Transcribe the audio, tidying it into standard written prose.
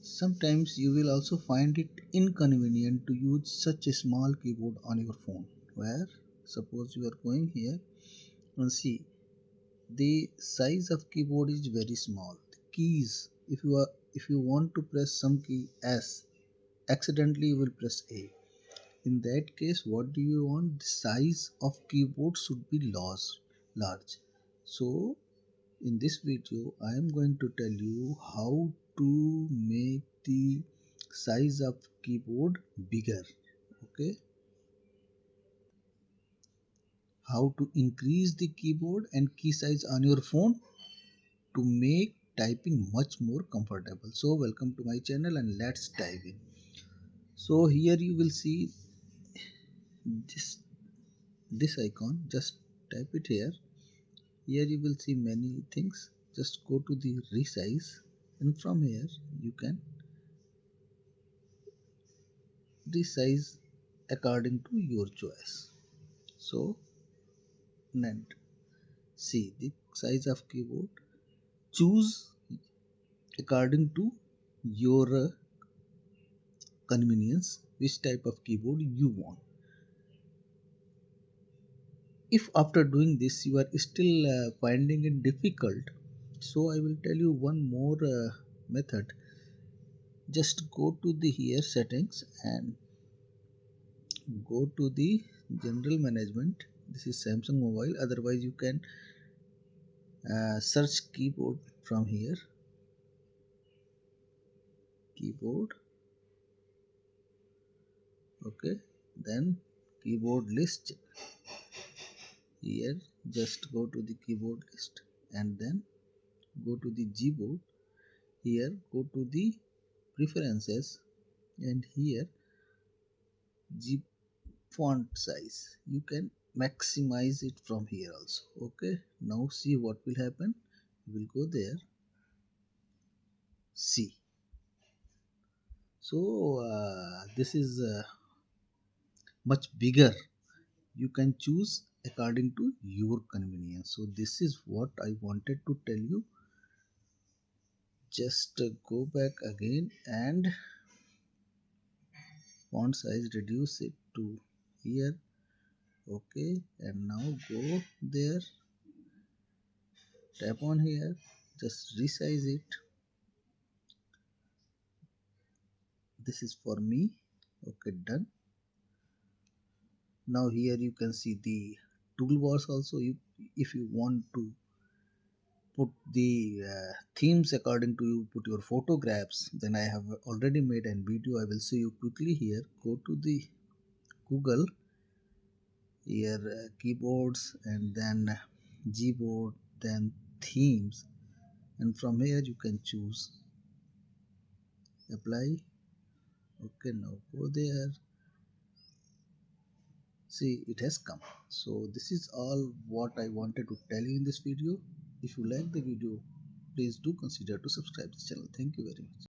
Sometimes you will also find it inconvenient to use such a small keyboard on your phone. Where suppose you are going here and see the size of keyboard is very small. The keys, if you want to press some key S, accidentally you will press A. In that case, what do you want? The size of keyboard should be large. So in this video, I am going to tell you how to make the size of keyboard bigger. Okay, how to increase the keyboard and key size on your phone to make typing much more comfortable. So welcome to my channel and let's dive in. So here you will see this this icon. Just type it here. Here you will see many things. Just go to the resize and from here you can resize according to your choice. So and see the size of keyboard. Choose according to your convenience which type of keyboard you want. If after doing this you are still finding it difficult, so I will tell you one more method. Just go to the here settings and go to the general management. This is Samsung mobile, otherwise you can search keyboard from here. Keyboard, okay, then keyboard list. Here just go to the keyboard list and then go to the Gboard. Here go to the preferences and here G font size. You can maximize it from here also. Okay, now see what will happen. You will go there. See, so this is much bigger. You can choose according to your convenience. So this is what I wanted to tell you. Just go back again and font size, reduce it to here. Okay, and now go there, tap on here, just resize it. This is for me. Okay, done. Now here you can see the toolbars also. If you want to put the themes according to you, put your photographs, then I have already made a video. I will show you quickly here. Go to the Google, here keyboards and then Gboard, then themes, and from here you can choose apply. Okay, now go there. See, it has come. So this is all what I wanted to tell you in this video. If you like the video, please do consider to subscribe this channel. Thank you very much.